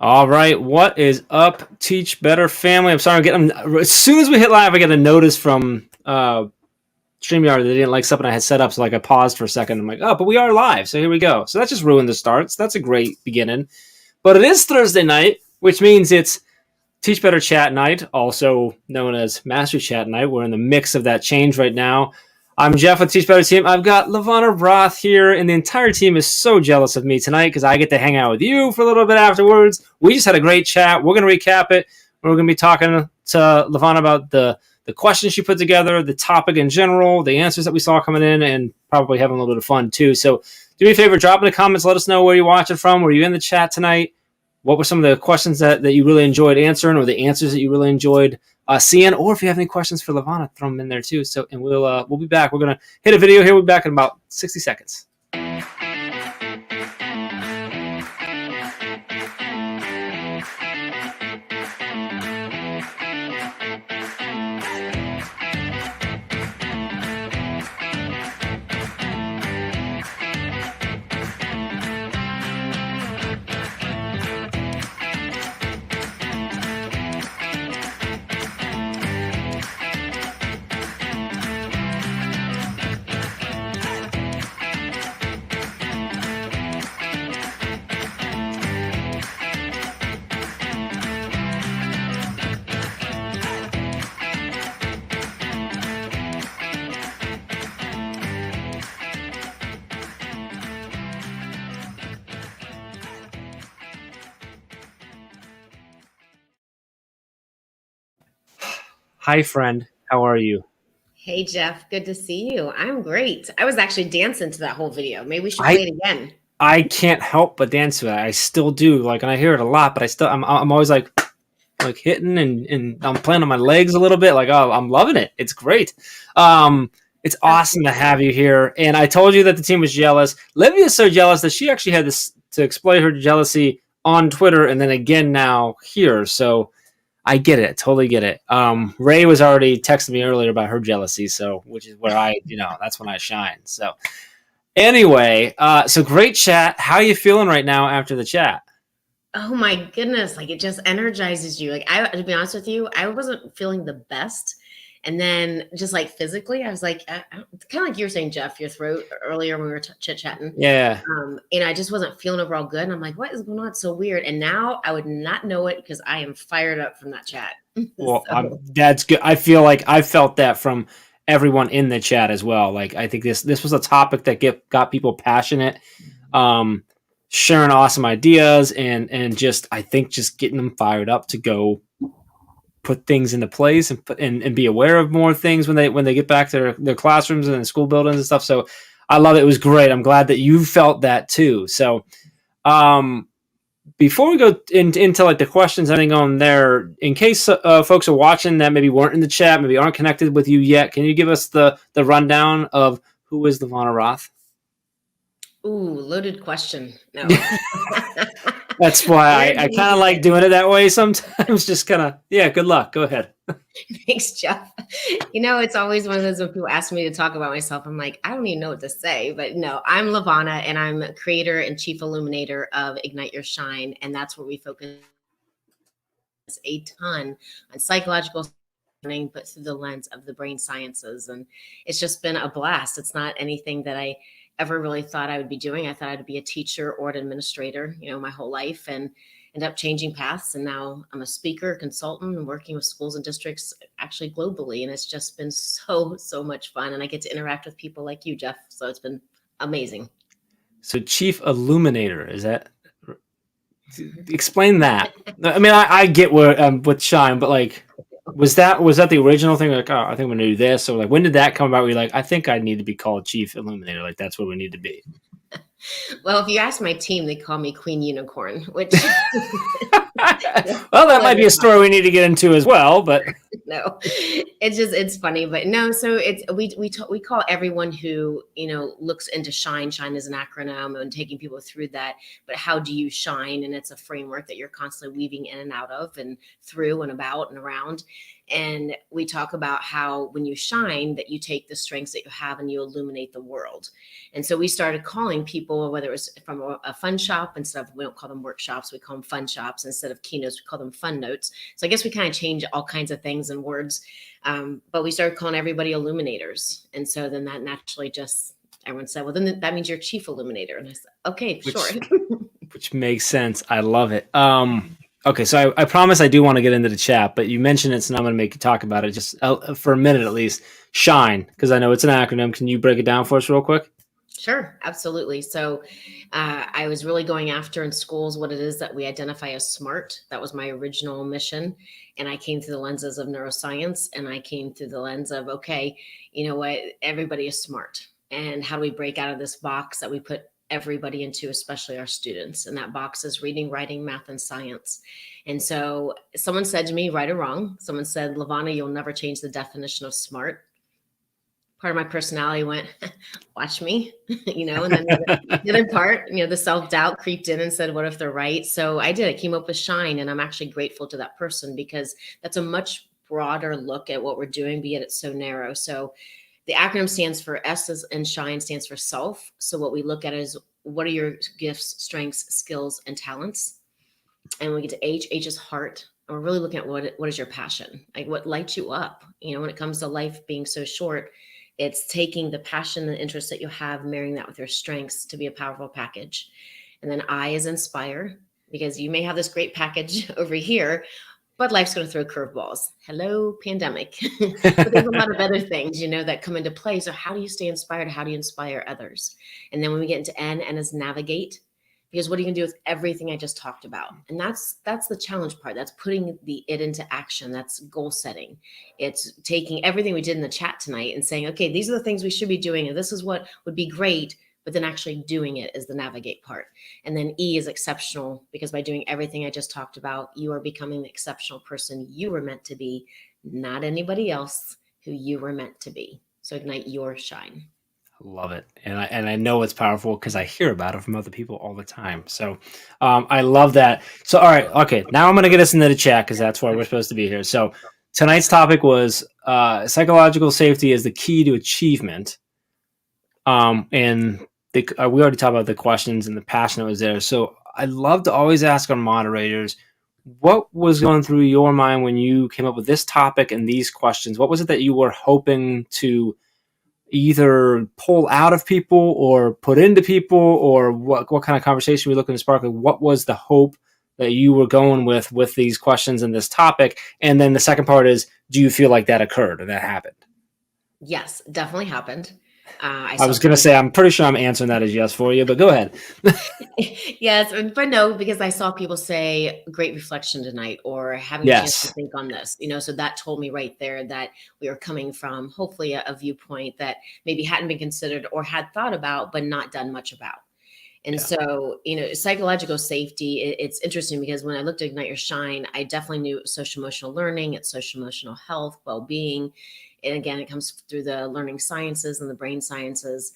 All right, what is up, Teach Better family? I'm sorry, as soon as we hit live, I get a notice from StreamYard that they didn't like something I had set up, so I paused for a second. I'm like, oh, but we are live, so here we go. So that just ruined the starts. That's a great beginning. But it is Thursday night, which means it's Teach Better Chat Night, also known as Master Chat Night. We're in the mix of that change right now. I'm Jeff with Teach Better Team. I've got LaVonna Roth here, and the entire team is so jealous of me tonight because I get to hang out with you for a little bit afterwards. We just had a great chat. We're going to recap it. We're going to be talking to LaVonna about the questions she put together, the topic in general, the answers that we saw coming in, and probably having a little bit of fun too. So do me a favor, drop in the comments. Let us know where you're watching from. Were you in the chat tonight? What were some of the questions that you really enjoyed answering, or the answers that you really enjoyed seeing? Or if you have any questions for LaVonna, throw them in there too. So, and we'll be back. We're gonna hit a video here. We'll be back in about 60 seconds. Hi, friend. How are you? Hey, Jeff. Good to see you. I'm great. I was actually dancing to that whole video. Maybe we should play it again. I can't help but dance to it. I still do. And I hear it a lot, but I'm always like hitting and I'm playing on my legs a little bit. Oh, I'm loving it. It's great. It's awesome to have you here. And I told you that the team was jealous. Livia is so jealous that she actually had this to explain her jealousy on Twitter and then again now here. So I get it. Totally get it. Ray was already texting me earlier about her jealousy. So, which is where that's when I shine. So anyway, so great chat. How are you feeling right now after the chat? Oh my goodness. It just energizes you. To be honest with you, I wasn't feeling the best. And then just physically, I was kind of like you were saying, Jeff, your throat earlier when we were chit-chatting. Yeah. And I just wasn't feeling overall good. And I'm like, what is going on? It's so weird. And now I would not know it because I am fired up from that chat. Well, that's good. I feel like I felt that from everyone in the chat as well. I think this was a topic that got people passionate, sharing awesome ideas and just I think just getting them fired up to go put things into place and be aware of more things when they get back to their classrooms and school buildings and stuff. So I love it. It was great. I'm glad that you felt that too. So before we go into the questions, anything on there, in case folks are watching that maybe weren't in the chat, maybe aren't connected with you yet, can you give us the rundown of who is LaVonna Roth? Ooh, loaded question. No. That's why I kind of like doing it that way sometimes. Just kind of, good luck. Go ahead. Thanks, Jeff. It's always one of those when people ask me to talk about myself, I'm like, I don't even know what to say. But no, I'm LaVonna, and I'm creator and chief illuminator of Ignite Your Shine. And that's where we focus a ton on psychological learning, but through the lens of the brain sciences. And it's just been a blast. It's not anything that I ever really thought I would be doing. I thought I'd be a teacher or an administrator, my whole life, and end up changing paths. And now I'm a speaker, consultant, and working with schools and districts actually globally. And it's just been so much fun. And I get to interact with people like you, Jeff. So it's been amazing. So Chief Illuminator, is that? Explain that. I mean, I get where with Shine, but was that the original thing? Oh, I think I'm gonna do this. So when did that come about? Where you're I think I need to be called Chief Illuminator. That's what we need to be. Well, if you ask my team, they call me Queen Unicorn, which Well, that might be a story we need to get into as well, but No, it's funny, but no. So it's we call everyone who looks into shine. Shine is an acronym, and taking people through that. But how do you shine? And it's a framework that you're constantly weaving in and out of, and through and about and around. And we talk about how when you shine, that you take the strengths that you have and you illuminate the world. And so we started calling people, whether it was from a fun shop, instead of, we don't call them workshops, we call them fun shops. Instead of keynotes, we call them fun notes. So I guess we kind of change all kinds of things and words. But we started calling everybody illuminators. And so then that naturally just, everyone said, well, then that means you're chief illuminator. And I said, okay, sure. Which makes sense. I love it. Okay, so I promise I do want to get into the chat, but you mentioned it, so now I'm going to make you talk about it just for a minute at least. Shine, because I know it's an acronym. Can you break it down for us real quick? Sure, absolutely. So I was really going after in schools what it is that we identify as smart. That was my original mission. And I came through the lenses of neuroscience, and I came through the lens of, okay, you know what, everybody is smart. And how do we break out of this box that we put everybody into, especially our students? And that box is reading, writing, math, and science. And so someone said to me, right or wrong, someone said, LaVonna, you'll never change the definition of smart. Part of my personality went, watch me, and then the other part, the self-doubt creeped in and said, what if they're right? So I did. I came up with shine, and I'm actually grateful to that person, because that's a much broader look at what we're doing, be it it's so narrow. So the acronym stands for S, and shine stands for self. So what we look at is, what are your gifts, strengths, skills, and talents? And we get to H is heart. And we're really looking at what is your passion? Like, what lights you up? When it comes to life being so short, it's taking the passion and interest that you have, marrying that with your strengths to be a powerful package. And then I is inspire, because you may have this great package over here, but life's going to throw curveballs. Hello, pandemic. But there's a lot of other things, that come into play. So how do you stay inspired? How do you inspire others? And then when we get into N is navigate, because what are you going to do with everything I just talked about? And that's the challenge part. That's putting it into action. That's goal setting. It's taking everything we did in the chat tonight and saying, okay, these are the things we should be doing, and this is what would be great. But then actually doing it is the navigate part. And then E is exceptional, because by doing everything I just talked about, you are becoming the exceptional person you were meant to be, not anybody else, who you were meant to be. So ignite your shine. Love it. And I know it's powerful because I hear about it from other people all the time. So I love that. So, all right. Okay. Now I'm going to get us into the chat, because that's why we're supposed to be here. So tonight's topic was psychological safety is the key to achievement. And we already talked about the questions and the passion that was there. So I love to always ask our moderators, what was going through your mind when you came up with this topic and these questions? What was it that you were hoping to either pull out of people or put into people, or what kind of conversation were we looking to spark? What was the hope that you were going with these questions and this topic? And then the second part is, do you feel like that occurred or that happened? Yes, definitely happened. I was going to say, I'm pretty sure I'm answering that as yes for you, but go ahead. Yes, but no, because I saw people say great reflection tonight, or having a chance to think on this, so that told me right there that we are coming from hopefully a viewpoint that maybe hadn't been considered or had thought about, but not done much about. And so, psychological safety, it's interesting, because when I looked at Ignite Your Shine, I definitely knew social emotional learning, it's social emotional health, well-being. And again, it comes through the learning sciences and the brain sciences.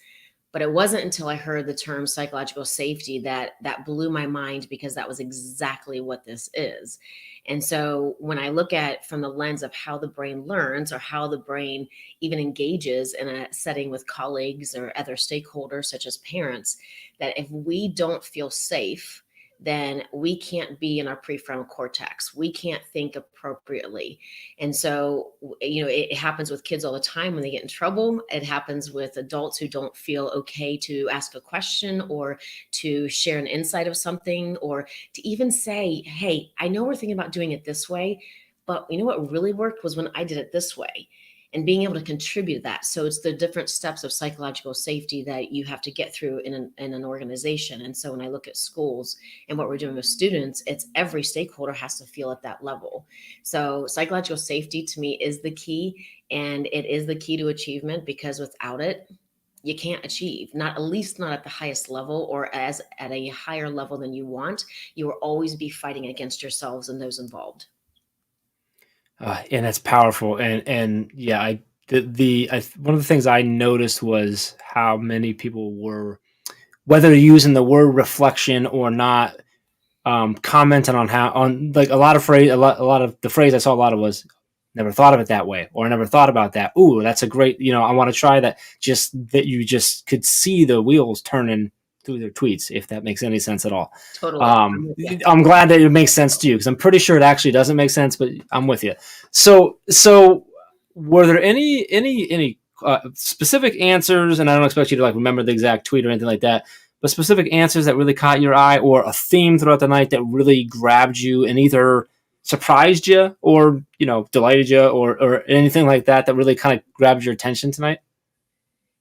But it wasn't until I heard the term psychological safety that blew my mind, because that was exactly what this is. And so when I look at from the lens of how the brain learns, or how the brain even engages in a setting with colleagues or other stakeholders, such as parents, that if we don't feel safe, then we can't be in our prefrontal cortex. We can't think appropriately. And so, it happens with kids all the time when they get in trouble. It happens with adults who don't feel okay to ask a question, or to share an insight of something, or to even say, hey, I know we're thinking about doing it this way, but what really worked was when I did it this way. And being able to contribute that. So it's the different steps of psychological safety that you have to get through in an organization. And so when I look at schools and what we're doing with students, it's every stakeholder has to feel at that level. So psychological safety to me is the key, and it is the key to achievement, because without it, you can't achieve, not, at least not at the highest level, or as at a higher level than you want. You will always be fighting against yourselves and those involved. And that's powerful. And yeah, one of the things I noticed was how many people were, whether using the word reflection or not, commenting on how, on like a lot of the phrase I saw a lot of was, never thought of it that way, or I never thought about that. Ooh, that's a great, I want to try that. Just that you just could see the wheels turning through their tweets, if that makes any sense at all. Totally. I'm with you. I'm glad that it makes sense to you, because I'm pretty sure it actually doesn't make sense, but I'm with you. So were there any specific answers? And I don't expect you to like remember the exact tweet or anything like that, but specific answers that really caught your eye, or a theme throughout the night that really grabbed you and either surprised you or delighted you, or anything like that that really kind of grabbed your attention tonight?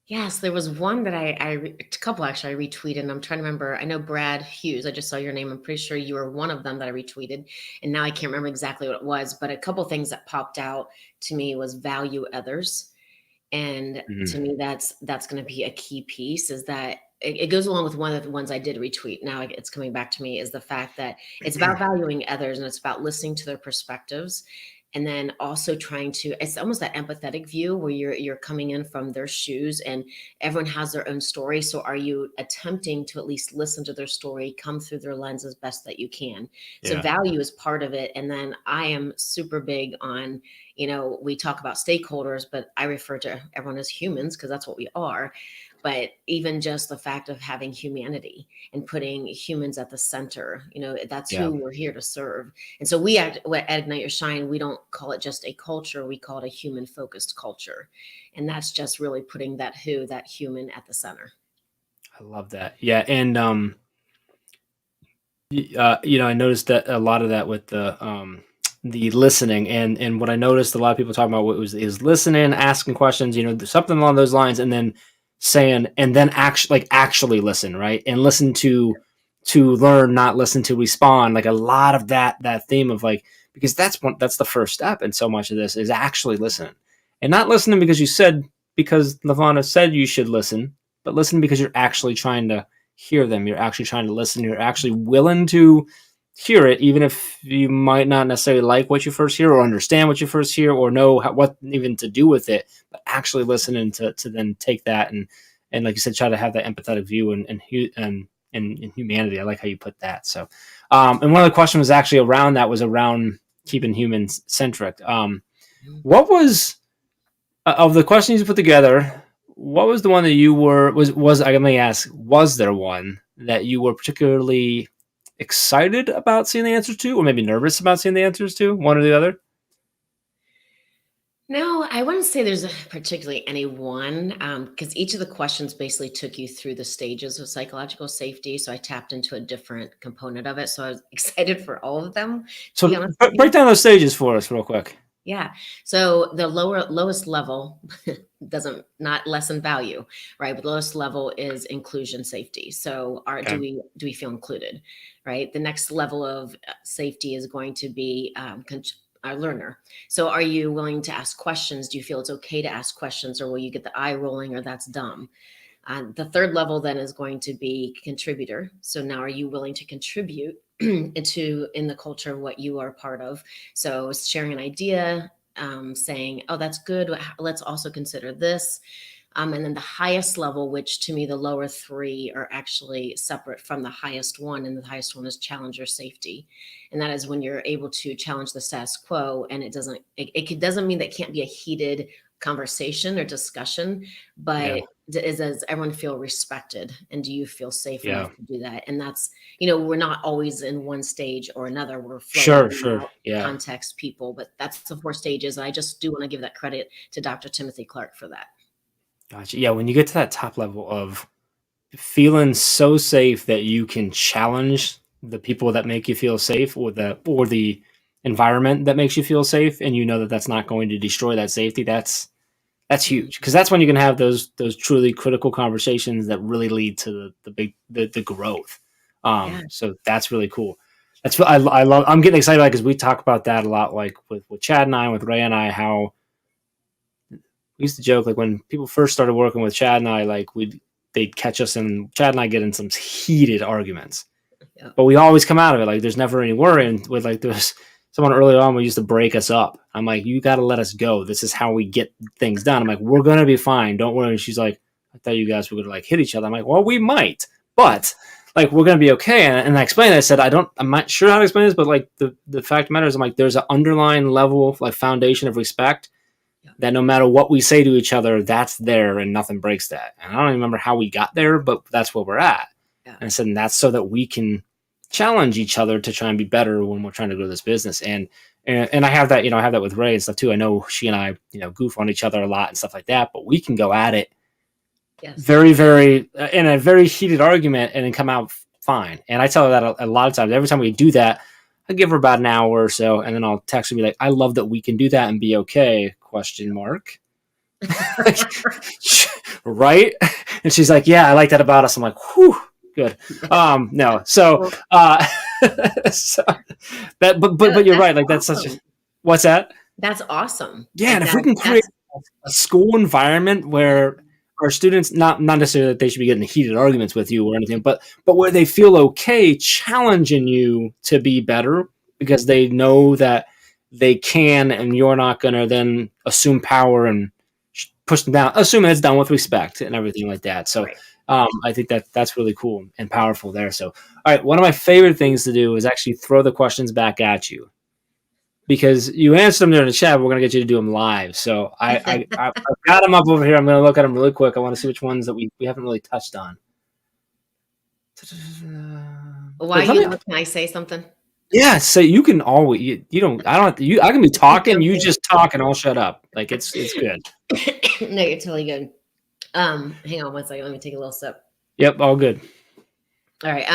Yes, there was one that a couple actually I retweeted, and I'm trying to remember. I know Brad Hughes. I just saw your name. I'm pretty sure you were one of them that I retweeted, and now I can't remember exactly what it was. But a couple things that popped out to me was value others, and to Mhm. me that's going to be a key piece. Is that it goes along with one of the ones I did retweet. Now it's coming back to me, is the fact that it's about valuing others, and it's about listening to their perspectives, and then also trying to, it's almost that empathetic view where you're coming in from their shoes, and everyone has their own story. So are you attempting to at least listen to their story, come through their lens as best that you can? So Yeah. value is part of it. And then I am super big on, we talk about stakeholders, but I refer to everyone as humans because that's what we are. But even just the fact of having humanity and putting humans at the center, that's Yeah. who we're here to serve. And so we at Ignite Your Shine, we don't call it just a culture, we call it a human focused culture. And that's just really putting that human at the center. I love that. Yeah. And I noticed that a lot of that with the listening, and what I noticed a lot of people talking about is listening, asking questions, something along those lines, and then saying, and then actually listen, right, and listen to learn, not listen to respond. Like a lot of that theme of like, because that's the first step in so much of this, is actually listening, and not listening because LaVonna said you should listen, but listen because you're actually trying to hear them. You're actually trying to listen. You're actually willing to hear it, even if you might not necessarily like what you first hear, or understand what you first hear, or know what even to do with it. But actually listening to then take that and like you said, try to have that empathetic view and humanity. I like how you put that. So, and one of the questions was actually around that, was around keeping humans centric. What was of the questions you put together, what was the one that you was I let me ask, was there one that you were particularly excited about seeing the answers to, or maybe nervous about seeing the answers to, one or the other? No, I wouldn't say there's particularly any one, because each of the questions basically took you through the stages of psychological safety. So I tapped into a different component of it. So I was excited for all of them, to be So honest with break you. down those stages for us real quick. Yeah. So the lowest level doesn't, not lessen value, right? But the lowest level is inclusion safety. So Okay. do we feel included, right? The next level of safety is going to be our learner. So are you willing to ask questions? Do you feel it's okay to ask questions, or will you get the eye rolling, or that's dumb? The third level then is going to be contributor. So now are you willing to contribute into in the culture of what you are a part of? So sharing an idea, saying, oh, that's good. Let's also consider this. And then the highest level, which to me, the lower three are actually separate from the highest one. And the highest one is challenger safety. And that is when you're able to challenge the status quo. And it doesn't mean that it can't be a heated conversation or discussion, Yeah. but does everyone feel respected? And do you feel safe Yeah. enough to do that? And that's, we're not always in one stage or another. We're flowing Sure. in and Sure. out, Yeah. context, people, but that's the four stages. I just do want to give that credit to Dr. Timothy Clark for that. Gotcha. Yeah. When you get to that top level of feeling so safe that you can challenge the people that make you feel safe, or the environment that makes you feel safe, and you know that that's not going to destroy that safety, that's huge, because that's when you can have those truly critical conversations that really lead to the big the growth. Yeah. So that's really cool. I love. I'm getting excited because we talk about that a lot, like with Chad and I, with Ray and I, how we used to joke like when people first started working with Chad and I, like they'd catch us and Chad and I get in some heated arguments, Yeah. but we always come out of it. Like there's never any worry. And with like there's someone early on who used to break us up. I'm like, you got to let us go. This is how we get things done. I'm like, we're gonna be fine. Don't worry. And she's like, I thought you guys were gonna like hit each other. I'm like, well, we might, but like we're gonna be okay. And I explained. I said, I'm not sure how to explain this, but like the fact of the matter is, I'm like, there's an underlying level of like foundation of respect that no matter what we say to each other, that's there and nothing breaks that. And I don't even remember how we got there, but that's where we're at. Yeah. And I said, and that's so that we can challenge each other to try and be better when we're trying to grow this business. And I have that, I have that with Ray and stuff too. I know she and I, goof on each other a lot and stuff like that, but we can go at it very, very, in a very heated argument and then come out fine. And I tell her that a lot of times. Every time we do that, I give her about an hour or so, and then I'll text her and be like, I love that we can do that and be okay, ? Right? And she's like, yeah, I like that about us. I'm like, whew, good. No. So, so that, but you're right. Like that's such a, what's that? That's awesome. Yeah. And if we can create a school environment where our students, not necessarily that they should be getting heated arguments with you or anything, but where they feel okay challenging you to be better because they know that they can, and you're not going to then assume power and push them down, assuming it's done with respect and everything like that. So I think that's really cool and powerful there. So, all right, one of my favorite things to do is actually throw the questions back at you. Because you answered them there in the chat, we're going to get you to do them live. So I've got them up over here. I'm going to look at them really quick. I want to see which ones that we haven't really touched on. While can I say something? Yeah, so you can always you don't. I don't have to. I can be talking. You just talk, and I'll shut up. Like it's good. No, you're totally good. Hang on one second. Let me take a little sip. Yep, all good. All right.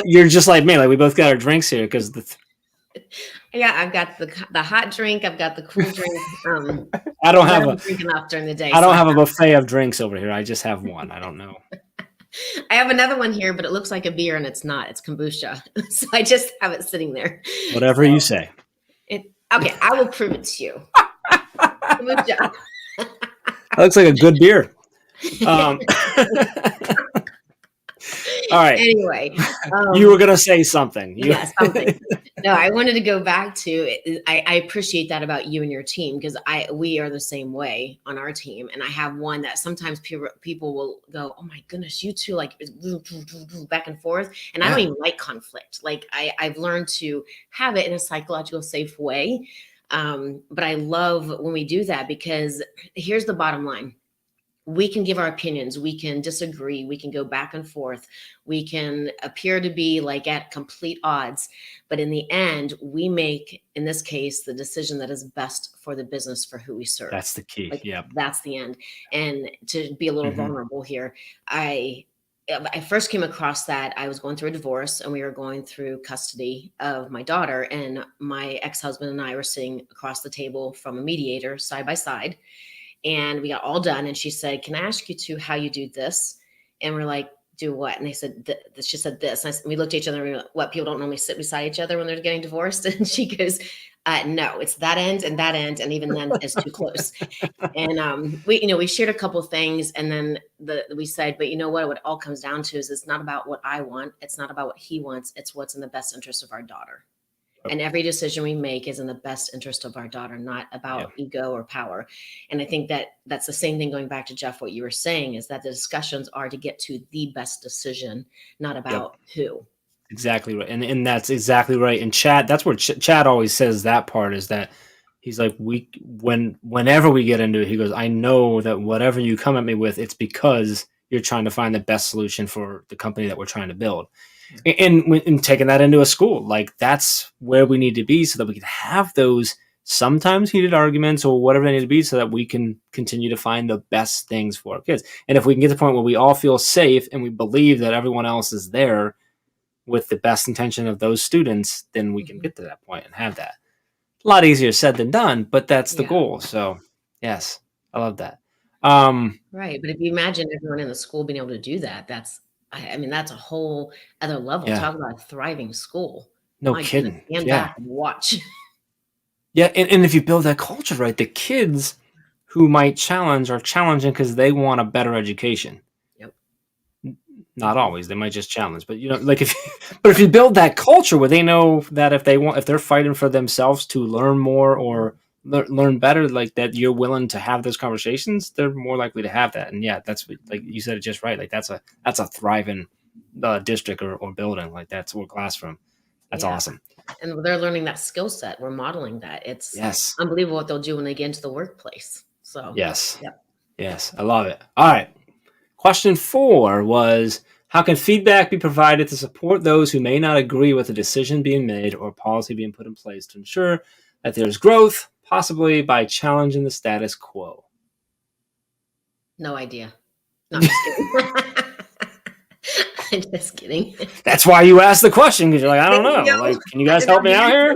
You're just like me. Like we both got our drinks here because yeah, I've got the hot drink. I've got the cool drink. I don't have drink enough during the day. I don't have a buffet of drinks over here. I just have one. I don't know. I have another one here, but it looks like a beer and it's not. It's kombucha. So I just have it sitting there. Whatever you say. Okay, I will prove it to you. Kombucha. That looks like a good beer. All right. Anyway, you were going to say something. Yeah, something. No, I wanted to go back to. I appreciate that about you and your team because we are the same way on our team, and I have one that sometimes people will go, "Oh my goodness, you two like back and forth," and I don't even like conflict. Like I've learned to have it in a psychological safe way, but I love when we do that because here's the bottom line. We can give our opinions. We can disagree. We can go back and forth. We can appear to be like at complete odds. But in the end, we make, in this case, the decision that is best for the business for who we serve. That's the key. Yeah. That's the end. And to be a little vulnerable here, I first came across that. I was going through a divorce and we were going through custody of my daughter. And my ex-husband and I were sitting across the table from a mediator side by side. And we got all done. And she said, can I ask you how you do this? And we're like, do what? And they said, she said this. And we looked at each other and we went, what? People don't normally sit beside each other when they're getting divorced. And she goes, no, it's that end and that end. And even then it's too close. And we shared a couple of things. And then we said, but you know what it all comes down to is it's not about what I want. It's not about what he wants. It's what's in the best interest of our daughter. And every decision we make is in the best interest of our daughter, not about ego or power. And I think that's the same thing going back to Jeff, what you were saying is that the discussions are to get to the best decision, not about who. Exactly right. And that's exactly right. And Chad, that's where Chad always says that part is that he's like, whenever we get into it, he goes, I know that whatever you come at me with, it's because you're trying to find the best solution for the company that we're trying to build. And taking that into a school, like that's where we need to be so that we can have those sometimes heated arguments or whatever they need to be so that we can continue to find the best things for our kids. And if we can get to the point where we all feel safe and we believe that everyone else is there with the best intention of those students, then we can get to that point and have that. A lot easier said than done, but that's the goal. So yes, I love that. Right. But if you imagine everyone in the school being able to do that, that's a whole other level. Talk about a thriving school. No kidding. Stand back and watch. Yeah, and if you build that culture right, the kids who might challenge are challenging because they want a better education. Yep. Not Mhm. always. They might just challenge, but like if but if you build that culture where they know that if they're fighting for themselves to learn more or learn better, like that you're willing to have those conversations, they're more likely to have that. And yeah, that's what, like you said it just right. Like that's a thriving district or building. Like that's where glass from. That's Yeah. awesome. And they're learning that skill set. We're modeling that. It's Yes. unbelievable what they'll do when they get into the workplace. So, Yes. yep. Yes. I love it. All right. Question 4 was, how can feedback be provided to support those who may not agree with a decision being made or policy being put in place to ensure that there's growth, possibly by challenging the status quo? No idea. No, I'm just kidding. I'm just kidding. That's why you asked the question, because you're like, I There don't you know. go. Like, can you I guys did not help me mean out here?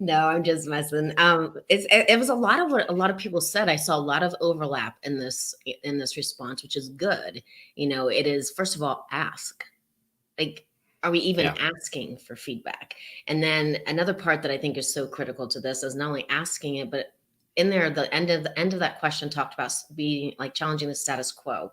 No, I'm just messing. It was a lot of what a lot of people said. I saw a lot of overlap in this response, which is good. It is, first of all, ask. Like, are we even Yeah. asking for feedback? And then another part that I think is so critical to this is not only asking it, but in there, the end of that question talked about being like challenging the status quo.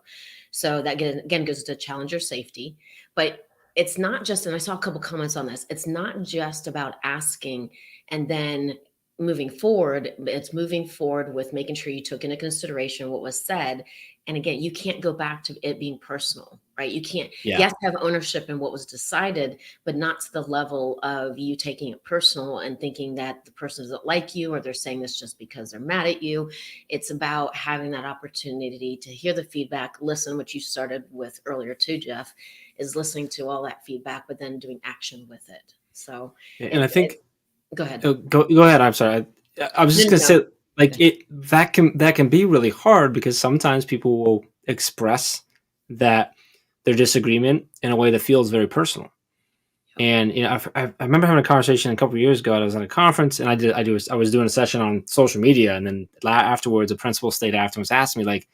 So that again goes to challenger safety, but it's not just, and I saw a couple comments on this, it's not just about asking and then moving forward. It's moving forward with making sure you took into consideration what was said. And again, you can't go back to it being personal, right? You can't, Yeah. yes, have ownership in what was decided, but not to the level of you taking it personal and thinking that the person doesn't like you or they're saying this just because they're mad at you. It's about having that opportunity to hear the feedback, listen, what you started with earlier too, Jeff, is listening to all that feedback, but then doing action with it. So And I it's, think, go ahead. go ahead. I'm sorry. I was No, just no, gonna no. say, like, Okay. that can be really hard because sometimes people will express that their disagreement in a way that feels very personal. And I remember having a conversation a couple of years ago. I was at a conference, and I was doing a session on social media, and then afterwards, a principal stayed after and was asking me like,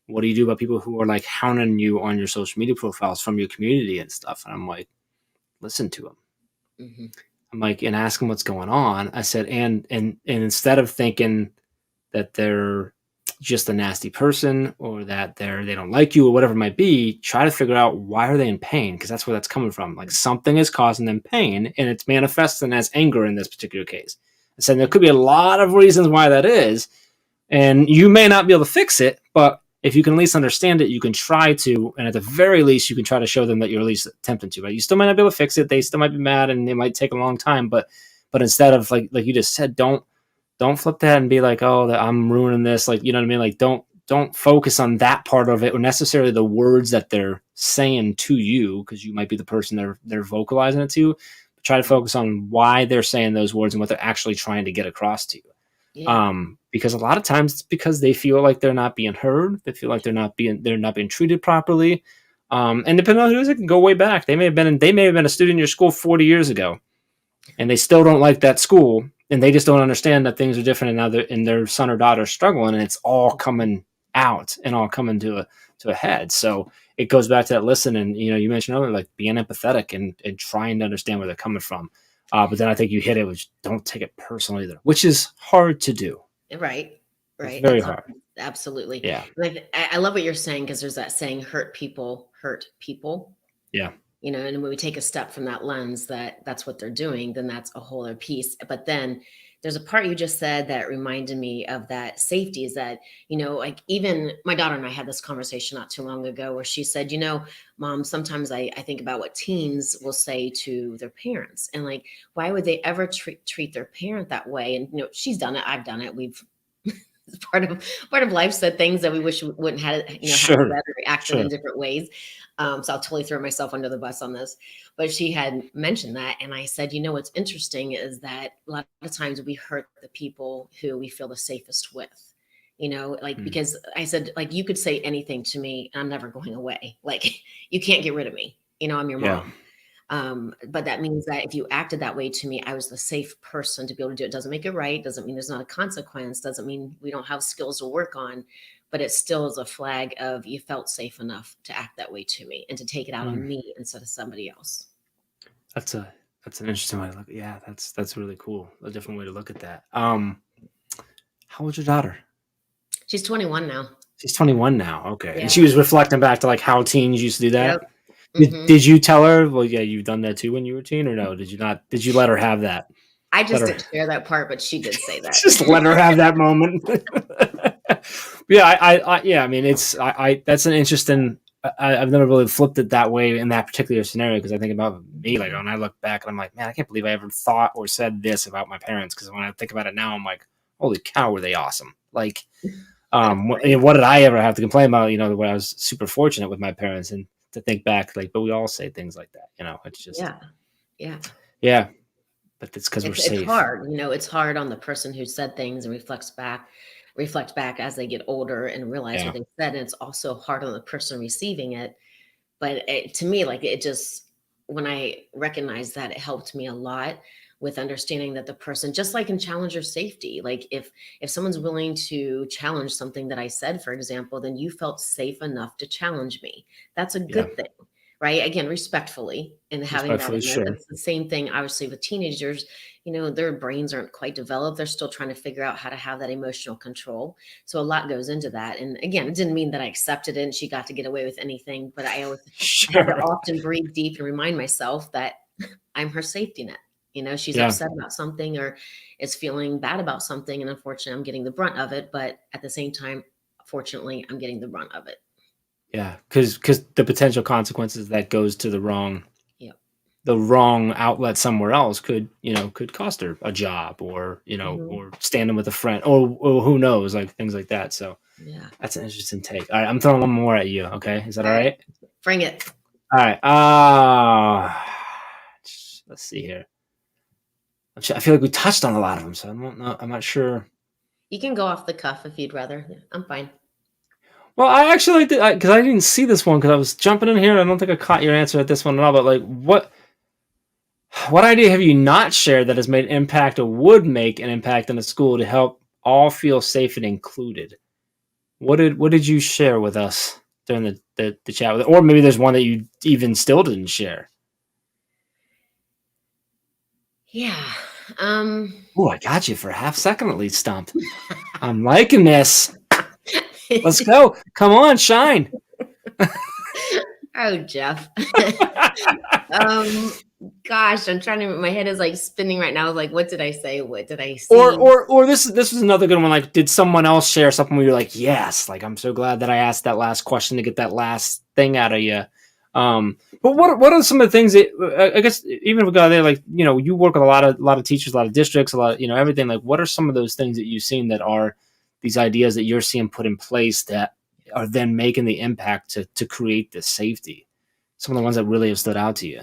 "What do you do about people who are like hounding you on your social media profiles from your community and stuff?" And I'm like, "Listen to them." Mhm. I'm like, and ask them what's going on. I said, and instead of thinking that they're just a nasty person or that they don't like you or whatever it might be, try to figure out why are they in pain, because that's where that's coming from. Like something is causing them pain and it's manifesting as anger in this particular case. I said there could be a lot of reasons why that is, and you may not be able to fix it, but if you can at least understand it, you can try to, and at the very least, you can try to show them that you're at least attempting to. Right? You still might not be able to fix it. They still might be mad, and it might take a long time. But instead of like you just said, don't flip that and be like, oh, I'm ruining this. Like, you know what I mean? Like, don't focus on that part of it or necessarily the words that they're saying to you, because you might be the person they're vocalizing it to. But try to focus on why they're saying those words and what they're actually trying to get across to you. Yeah. Because a lot of times it's because they feel like they're not being heard. They feel like they're not being treated properly. And depending on who it is, it can go way back. They may have been a student in your school 40 years ago, and they still don't like that school, and they just don't understand that things are different, and now their son or daughter is struggling, and it's all coming out and all coming to a head. So it goes back to that listen, and you mentioned earlier, like being empathetic and trying to understand where they're coming from. But then I think you hit it, which don't take it personally either, which is hard to do. Right. It's Right. very hard. Absolutely. Yeah. Like I love what you're saying because there's that saying, hurt people hurt people. Yeah. And when we take a step from that lens that that's what they're doing, then that's a whole other piece. But then there's a part you just said that reminded me of that safety is that, like even my daughter and I had this conversation not too long ago where she said, Mom, sometimes I think about what teens will say to their parents and like, why would they ever treat their parent that way? And, she's done it. I've done it. We've it's part of life said things that we wish we wouldn't have have Sure. said or reacted in Sure. different ways. So I'll totally throw myself under the bus on this. But she had mentioned that, and I said, what's interesting is that a lot of times we hurt the people who we feel the safest with. Like Mm. because I said, like you could say anything to me, and I'm never going away. Like you can't get rid of me. I'm your Yeah. mom. But that means that if you acted that way to me, I was the safe person to be able to do it. Doesn't make it right. Doesn't mean there's not a consequence. Doesn't mean we don't have skills to work on, but it still is a flag of you felt safe enough to act that way to me and to take it out on Mm. me instead of somebody else. That's an interesting way to look. Yeah, that's really cool. A different way to look at that. How old's your daughter? She's 21 now. She's 21 now. Okay. And she Yeah. was reflecting back to like how teens used to do Yep. that. hmm Did you tell her, well, yeah, you've done that too when you were a teen, or no? Did you not? Did you let her have that? I Let just her didn't share that part, but she did say that. just let her have that moment. Yeah, yeah. I mean, that's an interesting. I've never really flipped it that way in that particular scenario because I think about me, like when I look back and I'm like, man, I can't believe I ever thought or said this about my parents. Because when I think about it now, I'm like, holy cow, were they awesome? Like, That's great. what did I ever have to complain about? You know, the way I was super fortunate with my parents, and to think back, like, but we all say things like that. You know, it's just, Yeah. Yeah. yeah, but it's because we're It's safe. hard, it's hard on the person who said things and reflect back as they get older and realize what Yeah, they said. And it's also hard on the person receiving it. But to me, like it just, when I recognized that, it helped me a lot with understanding that the person, just like in challenger safety, like if someone's willing to challenge something that I said, for example, then you felt safe enough to challenge me. That's a yeah, good thing, right? Again, respectfully, and having that respectfully, in there. sure. That's the same thing, obviously, with teenagers. Their brains aren't quite developed. They're still trying to figure out how to have that emotional control. So a lot goes into that. And again, it didn't mean that I accepted it and she got to get away with anything, but I had to Sure. often breathe deep and remind myself that I'm her safety net. She's Yeah. upset about something or is feeling bad about something. And unfortunately, I'm getting the brunt of it. But at the same time, fortunately, I'm getting the brunt of it. Yeah, because the potential consequences that goes to Yep. the wrong outlet somewhere else could cost her a job or hmm or standing with a friend or who knows, like things like that. So Yeah. that's an interesting take. All right, I'm throwing one more at you. Okay, is that All all right. right? Bring it. All right. Let's see here. I feel like we touched on a lot of them, so I'm not sure. You can go off the cuff if you'd rather. Yeah, I'm fine. Well, I actually did because I didn't see this one because I was jumping in here. And I don't think I caught your answer at this one at all. But like, what idea have you not shared that has made an impact or would make an impact in a school to help all feel safe and included? What did you share with us during the chat with, or maybe there's one that you even still didn't share? Yeah. Um, Oh, I got you for a half second at least, stumped. I'm liking this. Let's go. Come on, shine. oh, Jeff. um, Gosh, I'm trying to, my head is like spinning right now. Like, what did I say? What did I Or see? or this was another good one. Like, did someone else share something where you're like, yes, like I'm so glad that I asked that last question to get that last thing out of you. But what are some of the things that I guess even if we go there, like you work with a lot of teachers, a lot of districts, a lot of everything. Like, what are some of those things that you've seen that are these ideas that you're seeing put in place that are then making the impact to create this safety? Some of the ones that really have stood out to you.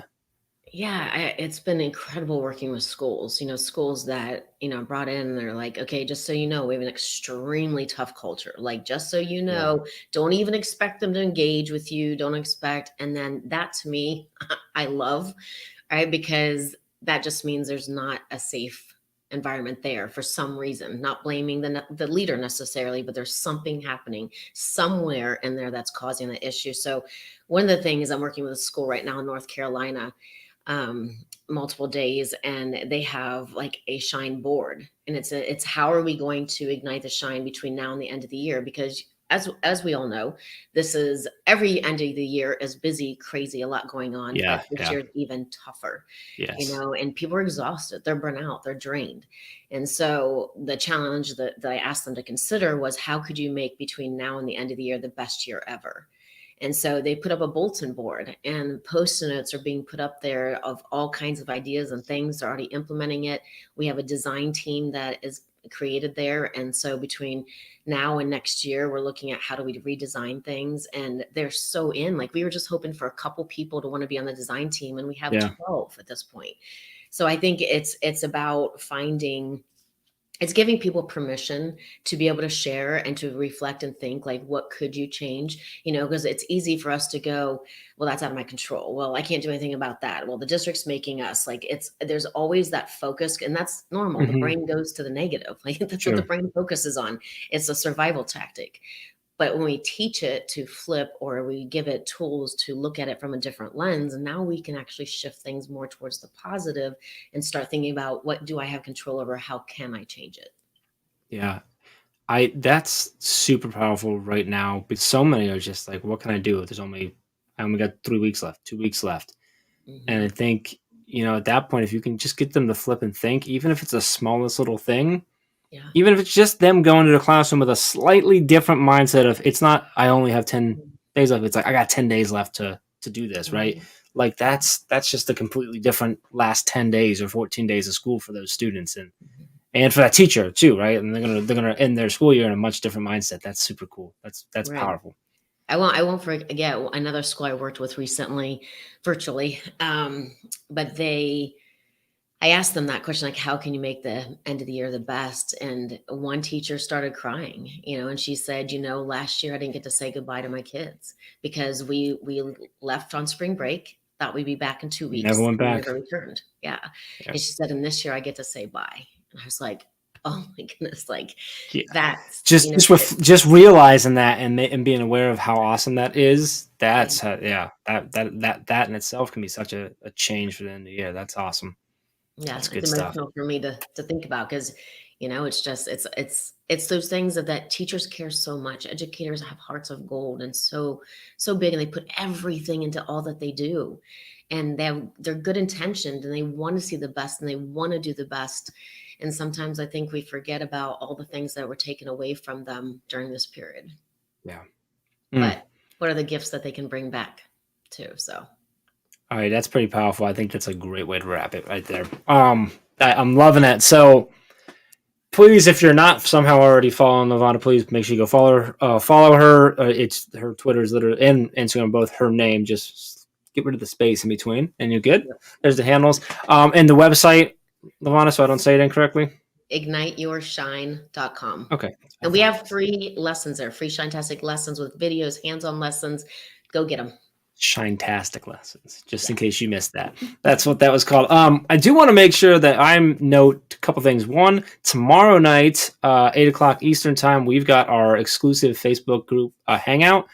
Yeah, it's been incredible working with schools. Schools that brought in. They're like, okay, just so you know, we have an extremely tough culture. Like, just so you Yeah, know, don't even expect them to engage with you. Don't expect. And then that to me, I love, right? Because that just means there's not a safe environment there for some reason. Not blaming the leader necessarily, but there's something happening somewhere in there that's causing the issue. So, one of the things, I'm working with a school right now in North Carolina, multiple days, and they have like a shine board, and it's how are we going to ignite the shine between now and the end of the year, because as we all know, this is every end of the year is busy, crazy, a lot going on, but yeah, this yeah, year is even tougher. yes, And people are exhausted, they're burnt out, they're drained. And so the challenge that I asked them to consider was, how could you make between now and the end of the year the best year ever? And so they put up a bulletin board, and post-it notes are being put up there of all kinds of ideas and things. They're already implementing it. We have a design team that is created there. And so between now and next year, we're looking at how do we redesign things. And they're so in, like, we were just hoping for a couple people to want to be on the design team, and we have yeah, 12 at this point. So I think it's about it's giving people permission to be able to share and to reflect and think, like, what could you change? Because it's easy for us to go, well, that's out of my control, well, I can't do anything about that, well, the district's making us, like, there's always that focus, and that's normal. The hmm brain goes to the negative, like, that's what the sure, brain focuses on. It's a survival tactic. But when we teach it to flip, or we give it tools to look at it from a different lens, and now we can actually shift things more towards the positive and start thinking about, what do I have control over? How can I change it? yeah. That's super powerful right now, but so many are just like, what can I do? I only got 3 weeks left, 2 weeks left. And I Hmm. think, at that point, if you can just get them to flip and think, even if it's the smallest little thing, Yeah. even if it's just them going to the classroom with a slightly different mindset of, it's not, I only have 10 days left. It's like, I got 10 days left to do this. Right. Mhm. Like that's just a completely different last 10 days or 14 days of school for those students. And for that teacher too, right? And they're gonna end their school year in a much different mindset. That's super cool. That's Right. powerful. I won't forget another school I worked with recently, virtually. But I asked them that question, like, how can you make the end of the year the best? And one teacher started crying, and she said, last year I didn't get to say goodbye to my kids because we left on spring break, thought we'd be back in 2 weeks, Never went and we never back. returned. Yeah. Yeah. And she said, and this year I get to say bye. And I was like, oh my goodness, like Yeah. that's, Just realizing that and being aware of how awesome that is. yeah. Yeah. That in itself can be such a change for the end of the year. That's awesome. Yeah, That's it's good stuff. emotional for me to think about because, it's just it's those things that teachers care so much. Educators have hearts of gold and so big, and they put everything into all that they do, and they're good intentioned and they want to see the best and they want to do the best. And sometimes I think we forget about all the things that were taken away from them during this period. Yeah. Mm. But what are the gifts that they can bring back too? So All right, that's pretty powerful. I think that's a great way to wrap it right there. I'm loving it. So please, if you're not somehow already following LaVonna, please make sure you go follow her. Follow her. It's her Twitter's literally and Instagram, both her name. Just get rid of the space in between, and you're good. yeah. There's the handles. And the website, LaVonna, so I don't say it incorrectly. igniteyourshine.com. Okay. And we have free lessons there, free Shinetastic lessons with videos, hands-on lessons. Go get them. Shinetastic lessons, just in Yeah. case you missed that. That's what that was called. I do want to make sure that I note a couple things. One, tomorrow night, 8 o'clock Eastern time, we've got our exclusive Facebook group hangout.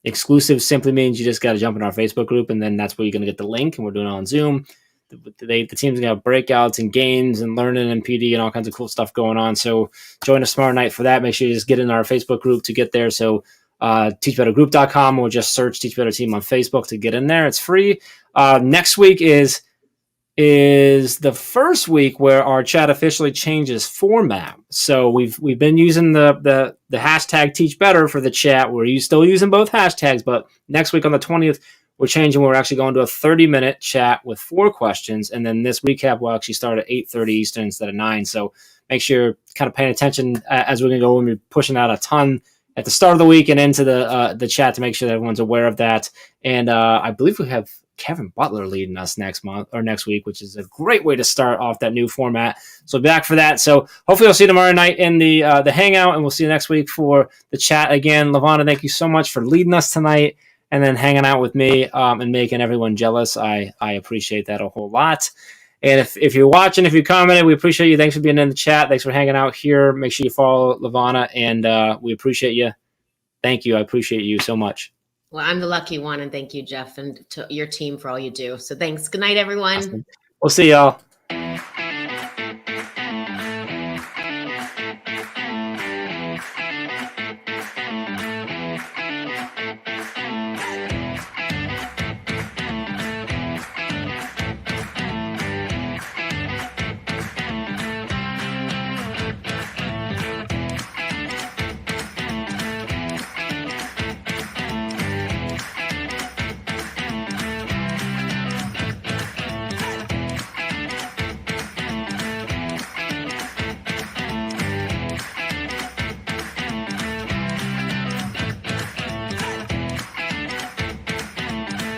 Exclusive simply means you just got to jump in our Facebook group, and then that's where you're going to get the link. And we're doing it on Zoom. The team's going to have breakouts and games and learning and PD and all kinds of cool stuff going on. So join us tomorrow night for that. Make sure you just get in our Facebook group to get there. So teachbettergroup.com or just search Teach Better Team on Facebook to get in there. It's free. Next week is the first week where our chat officially changes format. So we've been using the hashtag Teach Better for the chat. We're still using both hashtags, but next week on the 20th, we're changing. We're actually going to a 30-minute chat with 4 questions, and then this recap will actually start at 8:30 Eastern instead of 9. So make sure you're kind of paying attention as we're going to go and we're pushing out a ton at the start of the week and into the chat to make sure that everyone's aware of that. And I believe we have Kevin Butler leading us next week, which is a great way to start off that new format. So back for that. So hopefully I'll see you tomorrow night in the hangout, and we'll see you next week for the chat again. LaVonna, thank you so much for leading us tonight and then hanging out with me and making everyone jealous. I appreciate that a whole lot. And if you're watching, if you commented, we appreciate you. Thanks for being in the chat. Thanks for hanging out here. Make sure you follow LaVonna, and we appreciate you. Thank you. I appreciate you so much. Well, I'm the lucky one, and thank you, Jeff, and to your team for all you do. So thanks. Good night, everyone. Awesome. We'll see y'all.